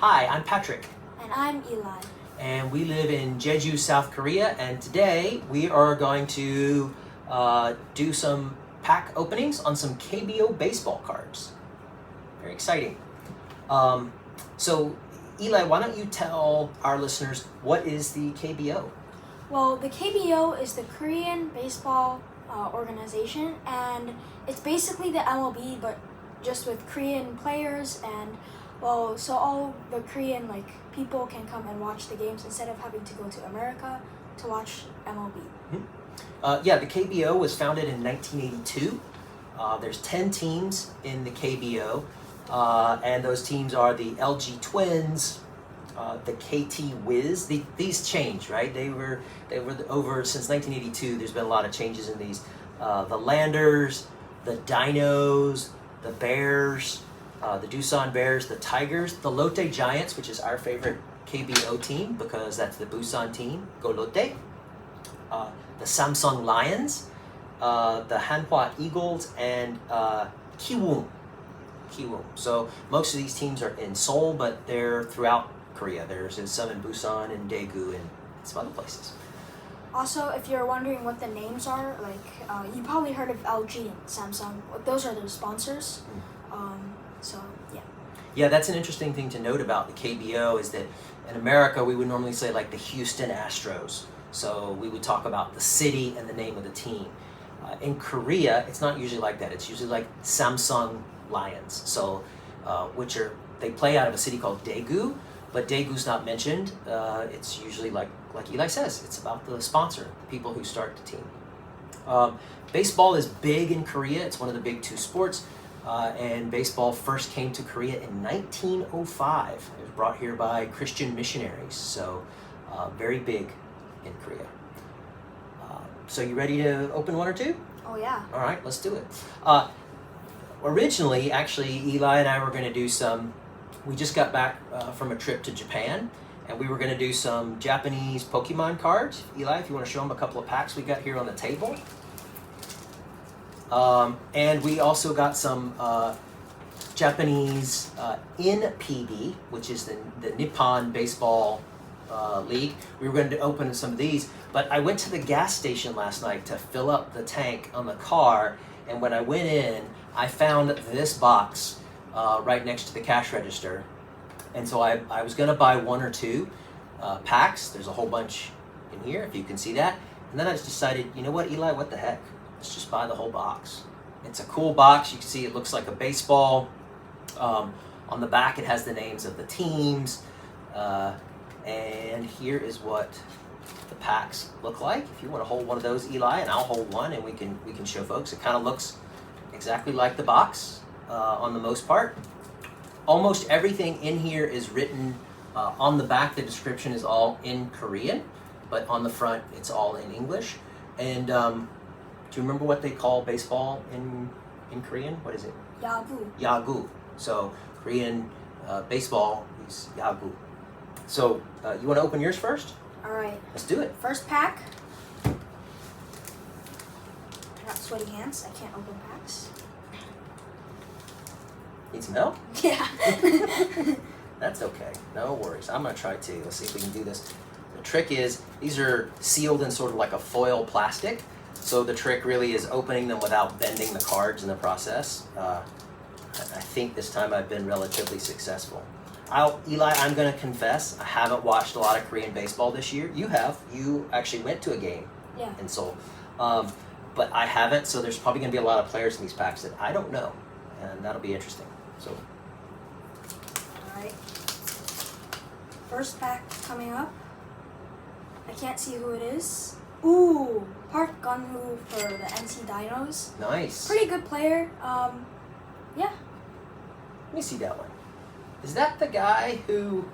Hi, I'm Patrick. And I'm Eli. And we live in Jeju, South Korea. And today we are going to do some pack openings on some KBO baseball cards. Very exciting. So, Eli, why don't you tell our listeners what is the KBO? Well, the KBO is the Korean Baseball Organization, and it's basically the MLB, but just with Korean players, and so all the Korean people can come and watch the games instead of having to go to America to watch MLB. The KBO was founded in 1982. There's 10 teams in the KBO, and those teams are the LG Twins, the KT Wiz. These changed, right? They were over since 1982. There's been a lot of changes in these. The Landers, the Dinos, the Bears, the Doosan Bears, the Tigers, the Lotte Giants, which is our favorite KBO team because that's the Busan team. Go Lotte. The Samsung Lions, the Hanwha Eagles, and Kiwoom. So most of these teams are in Seoul, but they're throughout Korea. There's some in Busan and Daegu and some other places. Also, if you're wondering what the names are, you probably heard of LG and Samsung. Those are their sponsors. Yeah, that's an interesting thing to note about the KBO is that in America we would normally say like the Houston Astros. So we would talk about the city and the name of the team. In Korea, it's not usually like that. It's usually like Samsung Lions. So, they play out of a city called Daegu, but Daegu's not mentioned. It's usually like Eli says, it's about the sponsor, the people who start the team. Baseball is big in Korea. It's one of the big two sports. And baseball first came to Korea in 1905. It was brought here by Christian missionaries. So, very big in Korea. So you ready to open one or two? Oh yeah. All right, let's do it. Originally, actually, Eli and I were going to do we just got back from a trip to Japan, and we were going to do some Japanese Pokemon cards. Eli, if you want to show them a couple of packs we got here on the table. And we also got some Japanese NPB, which is the Nippon Baseball League. We were going to open some of these, but I went to the gas station last night to fill up the tank on the car, and when I went in, I found this box right next to the cash register, and so I was going to buy one or two packs. There's a whole bunch in here, if you can see that, and then I just decided, you know what, Eli, what the heck? Let's just buy the whole box. It's a cool box. You can see it looks like a baseball. On the back, it has the names of the teams. And here is what the packs look like. If you want to hold one of those, Eli, and I'll hold one, and we can show folks. It kind of looks exactly like the box on the most part. Almost everything in here is written on the back. The description is all in Korean, but on the front, it's all in English. And do you remember what they call baseball in Korean? What is it? Yagu. Yagu. So Korean baseball is yagu. So you want to open yours first? All right. Let's do it. First pack. I got sweaty hands. I can't open packs. Need some help? Yeah. That's okay. No worries. I'm going to try too. Let's see if we can do this. The trick is these are sealed in sort of like a foil plastic. So the trick really is opening them without bending the cards in the process. I think this time I've been relatively successful. Eli, I'm going to confess, I haven't watched a lot of Korean baseball this year. You have. You actually went to a game in Seoul. But I haven't, so there's probably going to be a lot of players in these packs that I don't know. And that'll be interesting. So. All right. First pack coming up. I can't see who it is. Ooh, Park Gun-woo for the NC Dinos. Nice. Pretty good player. Yeah. Let me see that one. Is that the guy who...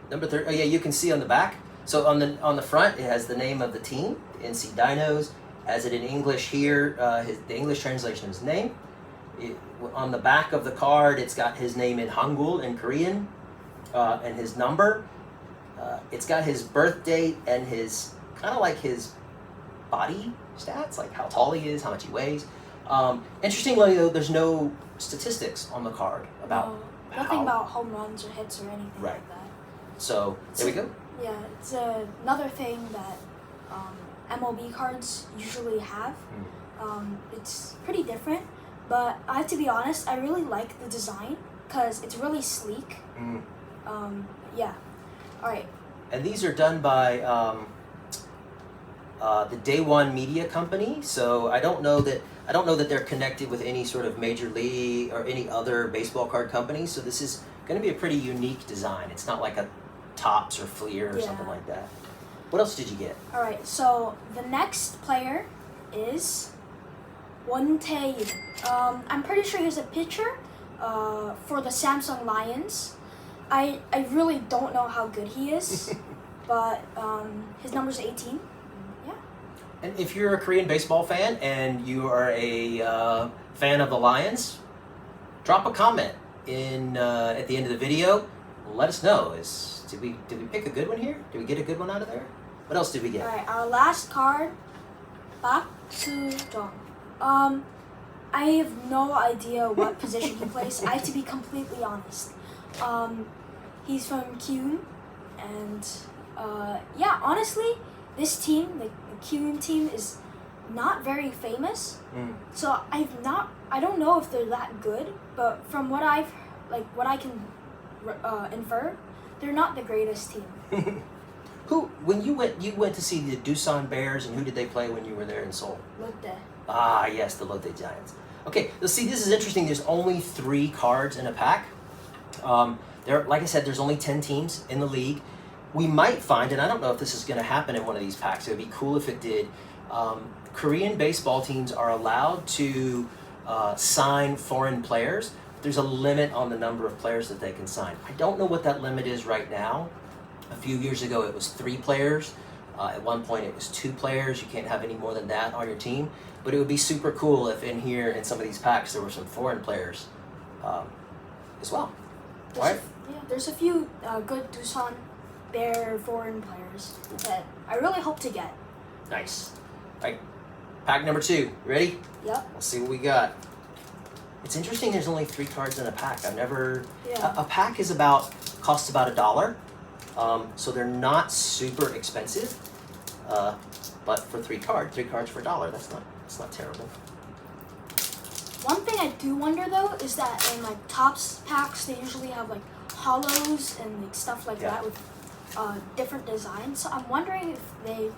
Number 30? Oh yeah, you can see on the back. So on the front, it has the name of the team, the NC Dinos. Has it in English here, the English translation of his name. On the back of the card, it's got his name in Hangul, in Korean, and his number. It's got his birth date and his, kind of like his body stats, like how tall he is, how much he weighs. Interestingly, though, there's no statistics on the card about nothing how. about home runs or hits or anything Right. like that. So there we go. Yeah, it's another thing that MLB cards usually have. It's pretty different, but I have to be honest, I really like the design because it's really sleek. Yeah. All right. And these are done by the Day One Media Company. So I don't know that they're connected with any sort of major league or any other baseball card company. So this is going to be a pretty unique design. It's not like a Topps or Fleer or something like that. What else did you get? All right. So the next player is Won-tae. I'm pretty sure he's a pitcher for the Samsung Lions. I really don't know how good he is, but his number's 18. Yeah. And if you're a Korean baseball fan and you are a fan of the Lions, drop a comment in at the end of the video. Let us know. Did we pick a good one here? Did we get a good one out of there? What else did we get? All right, our last card, Park Soo-jung. I have no idea what position he plays. I have to be completely honest. He's from Kiwoom, and yeah, honestly, this team, the Kiwoom team, is not very famous. So I don't know if they're that good, but from what I can infer, they're not the greatest team. When you went to see the Doosan Bears, and who did they play when you were there in Seoul? Lotte. Ah, yes, the Lotte Giants. Okay, let's see, this is interesting. There's only 3 cards in a pack. Like I said, there's only 10 teams in the league. We might find, and I don't know if this is going to happen in one of these packs. It would be cool if it did. Korean baseball teams are allowed to sign foreign players. There's a limit on the number of players that they can sign. I don't know what that limit is right now. A few years ago, it was 3 players. At one point, it was 2 players. You can't have any more than that on your team. But it would be super cool if in here, in some of these packs, there were some foreign players as well. There's a few good Doosan Bear foreign players that I really hope to get. Nice. All right, pack number 2. Ready? Yep. Let's see what we got. It's interesting. There's only 3 cards in a pack. I've never. Yeah. A pack costs about $1. So they're not super expensive, but for 3 cards for $1, that's not terrible. One thing I do wonder though is that in like Topps packs they usually have like hollows and like stuff like that with different designs. So I'm wondering if they,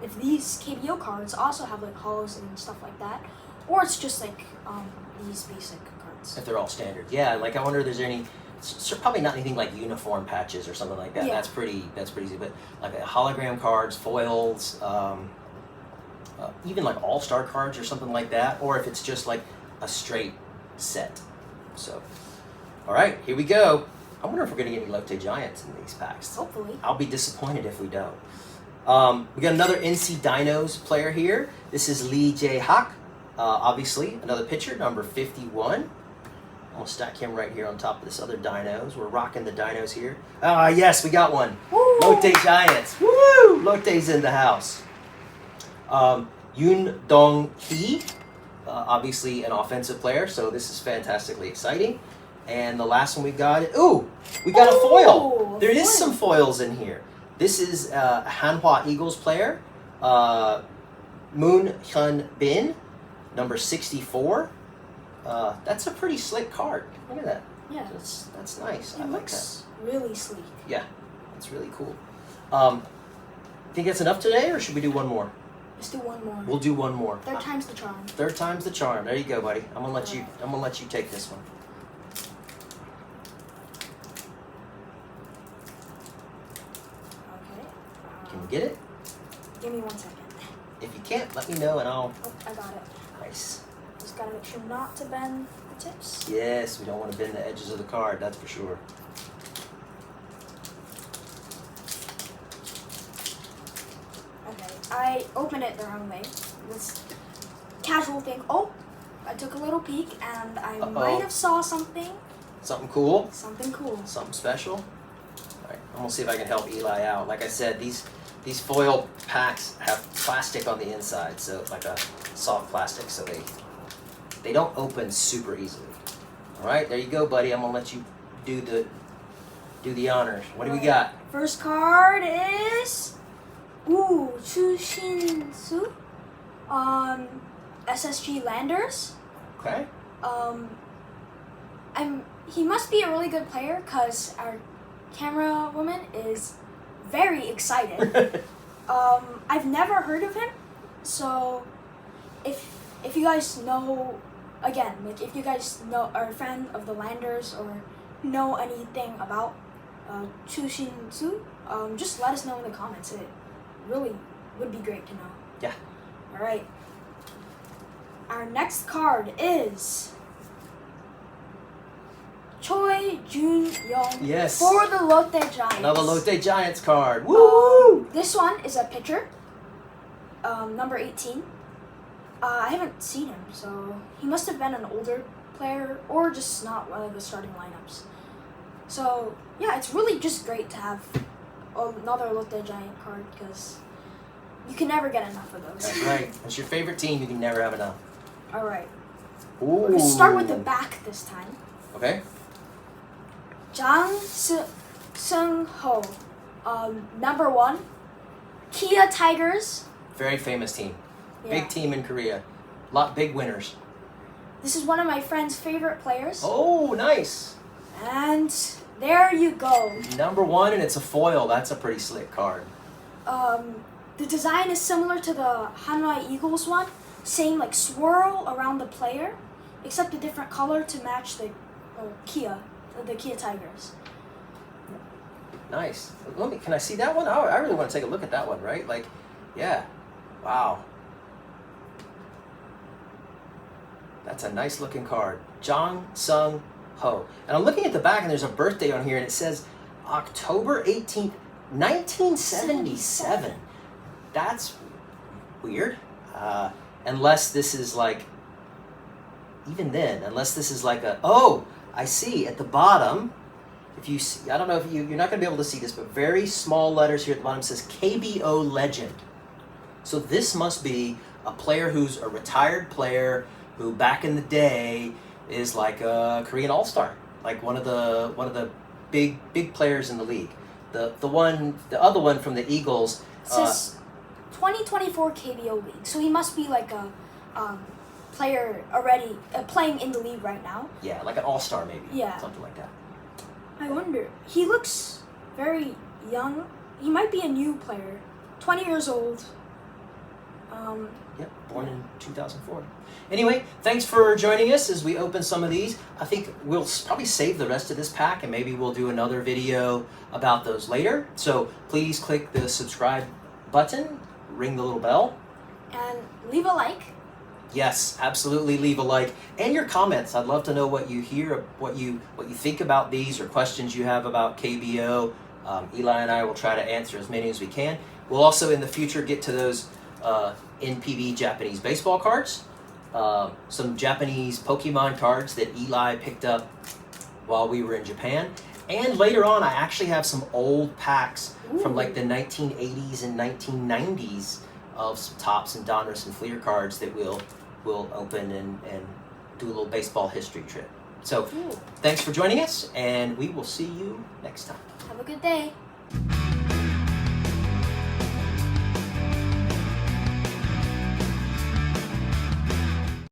if these KBO cards also have like hollows and stuff like that, or it's just like these basic cards. If they're all standard, yeah. Like I wonder if there's any. So probably not anything like uniform patches or something like that. Yeah. That's pretty easy. But like hologram cards, foils, even like all-star cards or something like that, or if it's just like a straight set. So, all right, here we go. I wonder if we're gonna get any Lotte Giants in these packs. Hopefully. I'll be disappointed if we don't. We got another NC Dinos player here. This is Lee Jae-hak. Obviously, another pitcher, number 51. I'm gonna stack him right here on top of this other Dinos. We're rocking the Dinos here. Ah, yes, we got one. Woo! Lotte Giants. Woo! Lotte's in the house. Yoon Dong-hee, obviously an offensive player, so this is fantastically exciting. And the last one we got, we got a foil. There is some foils in here. This is a Hanwha Eagles player, Moon Hyun Bin, number 64. That's a pretty slick card. Look at that. Yeah. That's nice. It I like that. looks really sleek. Yeah, that's really cool. Think that's enough today, or should we do one more? Let's do one more. We'll do one more. Third time's the charm. Third time's the charm. There you go, buddy. I'm gonna let you take this one. Okay. Can you get it? Give me 1 second. If you can't, let me know and I'll. Oh, I got it. Nice. Just gotta make sure not to bend the tips. Yes, we don't want to bend the edges of the card. That's for sure. Okay, I opened it the wrong way. This casual thing. Oh, I took a little peek and I might have saw something. Something cool. Something cool. Something special. right, I'm gonna see if I can help Eli out. Like I said, these foil packs have plastic on the inside, so like a soft plastic, so they don't open super easily. All right, there you go, buddy. I'm gonna let you do the honors. What do we got? First card is Chu-Shin-Su, SSG Landers. Okay. He must be a really good player because our camera woman is very excited. I've never heard of him, so if you guys know, again, like if you guys are a fan of the Landers or know anything about Chu-Shin-Su, just let us know in the comments. It really would be great to know. Yeah. All right. Our next card is Choi Jun-young Yes. for the Lotte Giants. Another Lotte Giants card. Woo! This one is a pitcher, number 18. I haven't seen him, so he must have been an older player or just not one of the starting lineups. So, yeah, it's really just great to have another Lotte Giant card because you can never get enough of those. That's right. It's your favorite team. You can never have enough. All right. Ooh. We're going to start with the back this time. Okay. Jang Seung-ho, number 1, Kia Tigers. Very famous team. Yeah. Big team in Korea. Big winners. This is one of my friend's favorite players. Oh, nice. And there you go. Number 1, and it's a foil. That's a pretty slick card. The design is similar to the Hanwha Eagles one. Same like swirl around the player, except a different color to match the Kia Tigers. Nice. Can I see that one? I really want to take a look at that one, right? Like, yeah. Wow. That's a nice looking card. Jang Seung-ho. And I'm looking at the back and there's a birthday on here and it says October 18th, 1977. That's weird. Unless this is like, even then, unless this is like I see at the bottom, if you see, I don't know if you're not going to be able to see this, but very small letters here at the bottom says KBO legend. So this must be a player who's a retired player who back in the day is like a Korean all-star, like one of the big players in the league. The other one from the Eagles. It says 2024 KBO league, so he must be like a player already playing in the league right now. Yeah, like an all-star maybe. Yeah. Something like that. I wonder. He looks very young. He might be a new player. 20 years old. Yep, born in 2004. Anyway, thanks for joining us as we open some of these. I think we'll probably save the rest of this pack and maybe we'll do another video about those later. So please click the subscribe button, ring the little bell. And leave a like. Yes, absolutely, leave a like. And your comments. I'd love to know what you hear, what you think about these or questions you have about KBO. Eli and I will try to answer as many as we can. We'll also in the future get to those NPB Japanese baseball cards. Some Japanese Pokemon cards that Eli picked up while we were in Japan. And later on, I actually have some old packs from like the 1980s and 1990s of some Topps and Donruss and Fleer cards that we'll open and do a little baseball history trip. So thanks for joining us, and we will see you next time. Have a good day.